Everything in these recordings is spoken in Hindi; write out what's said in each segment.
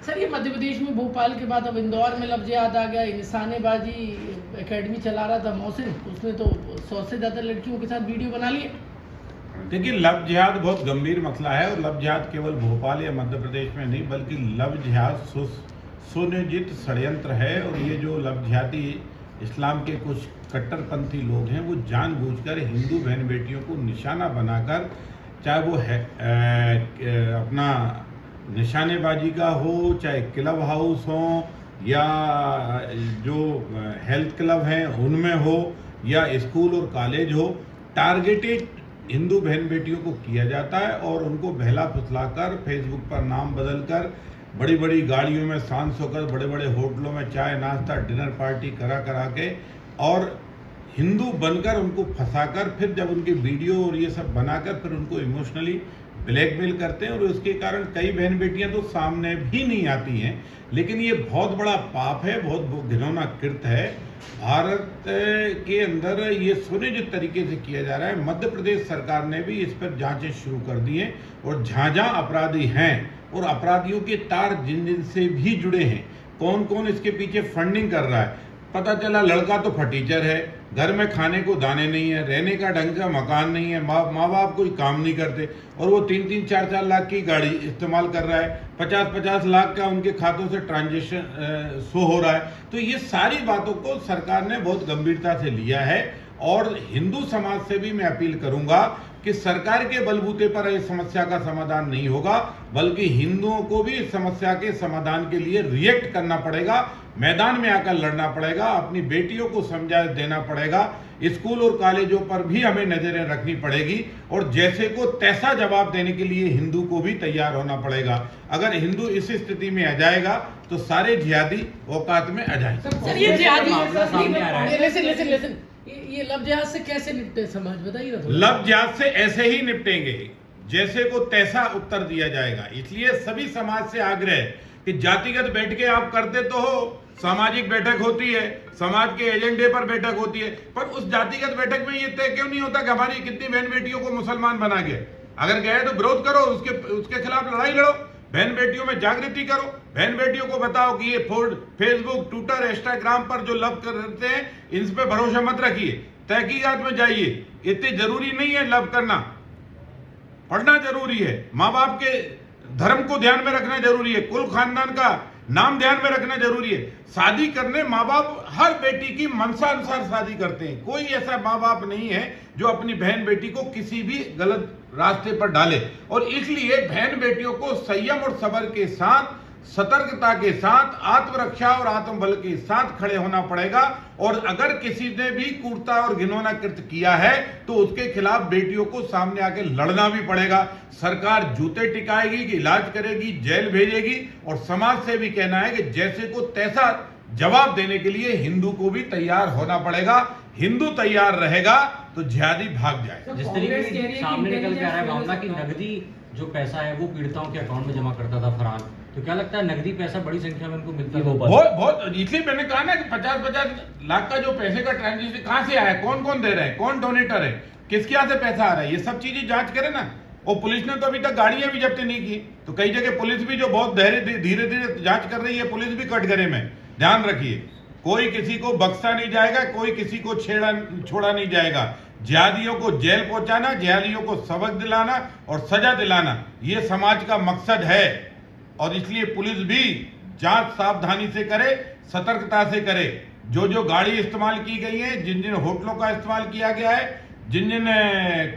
सर ये मध्य प्रदेश में भोपाल के बाद अब इंदौर में लफ्ज याद आ गया। निशानेबाजी एकेडमी चला रहा था मोहसिन, उसने तो 100 से ज़्यादा लड़कियों के साथ वीडियो बना लिए। देखिए, लव जिहाद बहुत गंभीर मसला है और लव जिहाद केवल भोपाल या मध्य प्रदेश में नहीं बल्कि लव जिहाद सुनियोजित षड्यंत्र है। और ये जो लव जिहादी इस्लाम के कुछ कट्टरपंथी लोग हैं वो जानबूझकर हिंदू बहन बेटियों को निशाना बनाकर, चाहे वो है अपना निशानेबाजी का हो, चाहे क्लब हाउस हो या जो हेल्थ क्लब हैं उनमें हो या स्कूल और कॉलेज हो, टारगेटेड हिंदू बहन बेटियों को किया जाता है और उनको बहला फुसलाकर फेसबुक पर नाम बदलकर बड़ी बड़ी गाड़ियों में सांस होकर बड़े बड़े होटलों में चाय नाश्ता डिनर पार्टी करा के और हिंदू बनकर उनको फंसाकर फिर जब उनकी वीडियो और ये सब बनाकर फिर उनको इमोशनली ब्लैकमेल करते हैं और उसके कारण कई बहन बेटियां तो सामने भी नहीं आती हैं। लेकिन ये बहुत बड़ा पाप है, बहुत घिनौना कृत्य है। भारत के अंदर ये सुनियोजित तरीके से किया जा रहा है। मध्य प्रदेश सरकार ने भी इस पर जांचें शुरू कर दी हैं और जहाँ अपराधी हैं और अपराधियों के तार जिन जिन से भी जुड़े हैं, कौन कौन इसके पीछे फंडिंग कर रहा है, पता चला लड़का तो फटीचर है, घर में खाने को दाने नहीं है, रहने का ढंग का मकान नहीं है, माँ बाप कोई काम नहीं करते और वो 3-3, 4-4 लाख की गाड़ी इस्तेमाल कर रहा है, 50-50 लाख का उनके खातों से ट्रांजैक्शन शो हो रहा है। तो ये सारी बातों को सरकार ने बहुत गंभीरता से लिया है और हिंदू समाज से भी मैं अपील करूंगा कि सरकार के बलबूते पर इस समस्या का समाधान नहीं होगा, बल्कि हिंदुओं को भी इस समस्या के समाधान के लिए रिएक्ट करना पड़ेगा, मैदान में आकर लड़ना पड़ेगा, अपनी बेटियों को समझा देना पड़ेगा, स्कूल और कॉलेजों पर भी हमें नजरें रखनी पड़ेगी और जैसे को तैसा जवाब देने के लिए हिंदू को भी तैयार होना पड़ेगा। अगर हिंदू इस स्थिति में आ जाएगा तो सारे जिहादी औकात में आ जाएंगे। ये लव जिहाद से कैसे निपटे समाज, बताइए ना। लव जिहाद से ऐसे ही निपटेंगे जैसे को तैसा उत्तर दिया जाएगा। इसलिए सभी समाज से आग्रह है कि जातिगत बैठ के आप करते तो हो, सामाजिक बैठक होती है, समाज के एजेंडे पर बैठक होती है, पर उस जातिगत बैठक में ये तय क्यों नहीं होता कि हमारी कितनी बहन बेटियों को मुसलमान बना गया। अगर गए तो विरोध करो, उसके खिलाफ लड़ाई लड़ो, बहन बेटियों में जागृति करो, बहन बेटियों को बताओ कि ये फेसबुक, ट्विटर, इंस्टाग्राम पर जो लव करते हैं इन पे भरोसा मत रखिए, तहकीकात में जाइए। इतनी जरूरी नहीं है लव करना, पढ़ना जरूरी है, माँ बाप के धर्म को ध्यान में रखना जरूरी है, कुल खानदान का नाम ध्यान में रखना जरूरी है। शादी करने माँ बाप हर बेटी की मनसा अनुसार शादी करते हैं। कोई ऐसा माँ बाप नहीं है जो अपनी बहन बेटी को किसी भी गलत रास्ते पर डाले और इसलिए बहन बेटियों को संयम और सब्र के साथ, सतर्कता के साथ, आत्मरक्षा और आत्मबल के साथ खड़े होना पड़ेगा। और अगर किसी ने भी क्रूरता और घिनौना कृत्य किया है तो उसके खिलाफ बेटियों को सामने आके लड़ना भी पड़ेगा। सरकार जूते टिकाएगी कि इलाज करेगी, जेल भेजेगी और समाज से भी कहना है कि जैसे को तैसा जवाब देने के लिए हिंदू को भी तैयार होना पड़ेगा। हिंदू तैयार रहेगा तो जिहादी भाग जाए। जिस तरीके से सामने निकल के आ रहा है मामला कि नगदी जो पैसा है वो पीड़िताओं के अकाउंट में जमा करता था फरहान, तो क्या लगता है नगदी पैसा बड़ी संख्या में उनको मिलता है? बहुत, इसलिए मैंने कहा ना कि 50-50 लाख का जो पैसे का ट्रांजेक्शन कहां से आया है, कौन कौन दे रहे हैं, कौन डोनेटर है, किसके यहाँ से पैसा आ रहा है, ये सब चीजें जांच करे ना। और पुलिस ने तो अभी तक गाड़ियां भी जब्त नहीं की, तो कई जगह पुलिस भी जो बहुत धीरे धीरे जांच कर रही है, पुलिस भी कटघरे में। ध्यान रखिए, कोई किसी को बख्शा नहीं जाएगा, कोई किसी को छोड़ा नहीं जाएगा। जिहादियों को जेल पहुंचाना, जिहादियों को सबक दिलाना और सजा दिलाना ये समाज का मकसद है और इसलिए पुलिस भी जांच सावधानी से करे, सतर्कता से करे। जो जो गाड़ी इस्तेमाल की गई है, जिन जिन होटलों का इस्तेमाल किया गया है, जिन जिन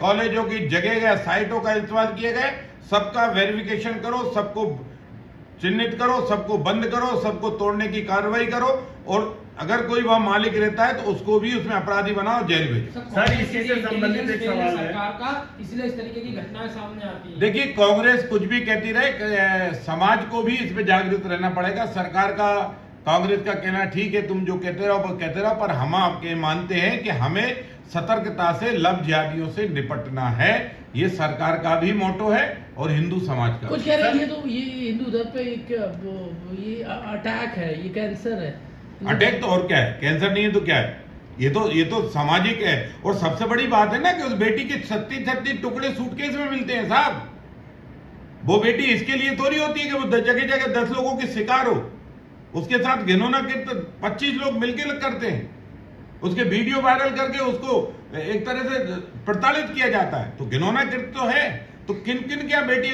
कॉलेजों की जगह या साइटों का इस्तेमाल किए गए, सबका वेरिफिकेशन करो, सबको चिन्हित करो, सबको बंद करो, सबको तोड़ने की कार्रवाई करो और अगर कोई वह मालिक रहता है तो उसको भी उसमें अपराधी बनाओ, जेल भेजो। सर, इसी से संबंधित एक सवाल है सरकार का, इसलिए इस तरीके की घटनाएं सामने आती है। देखिए, कांग्रेस कुछ भी कहती रहे, समाज को भी इस पे जागरूक रहना पड़ेगा। सरकार का, कांग्रेस का कहना ठीक है, तुम जो कहते रहो, पर हम आपके मानते हैं कि हमें सतर्कता से लव जिहादियों से निपटना है। ये सरकार का भी मोटो है और हिंदू समाज का। कुछ कह रहे हैं तो ये हिंदू धर्म पे ये अटैक है, ये कैंसर है। अटैक तो और क्या है, कैंसर नहीं है तो क्या है, ये तो सामाजिक है। और सबसे बड़ी बात है ना कि उस बेटी के 36 टुकड़े सूटकेस में मिलते हैं साहब। वो बेटी इसके लिए थोड़ी होती है कि वो जगह जगह 10 लोगों की शिकार हो। उसके साथ घिनौना कृत्य 25 लोग मिलकर करते हैं, उसके वीडियो वायरल करके उसको एक तरह से प्रताड़ित किया जाता है। तो घिनौना कृत्य तो है, तो किन किन क्या बेटी,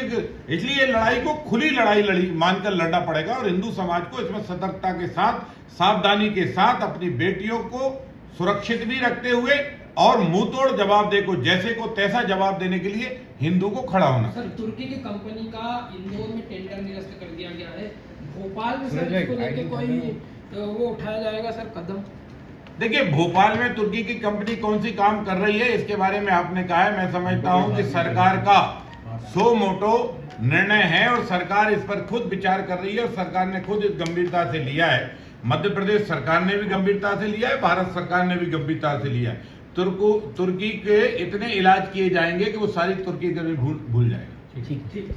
इसलिए लड़ाई को खुली लड़ाई लड़ी मानकर लड़ना पड़ेगा। और हिंदू समाज को इसमें सतर्कता के साथ, सावधानी के साथ अपनी बेटियों को सुरक्षित भी रखते हुए और मुंह तोड़ जवाब दे को जैसे को तैसा जवाब देने के लिए हिंदू को खड़ा होना। सर, तुर्की की कंपनी का इंदौर में टेंडर निरस्त कर दिया गया है। भोपाल में सर इसको लेके कोई वो उठाया जाएगा सर कदम? देखिए, भोपाल में तुर्की की कंपनी कौन सी काम कर रही है इसके बारे में आपने कहा है। मैं समझता हूं कि सरकार का सो मोटो निर्णय है और सरकार इस पर खुद विचार कर रही है और सरकार ने खुद इस गंभीरता से लिया है। मध्य प्रदेश सरकार ने भी गंभीरता से लिया है, भारत सरकार ने भी गंभीरता से लिया है। तुर्की के इतने इलाज किए जाएंगे कि वो सारी तुर्की कभी भूल जाएगा। ठीक।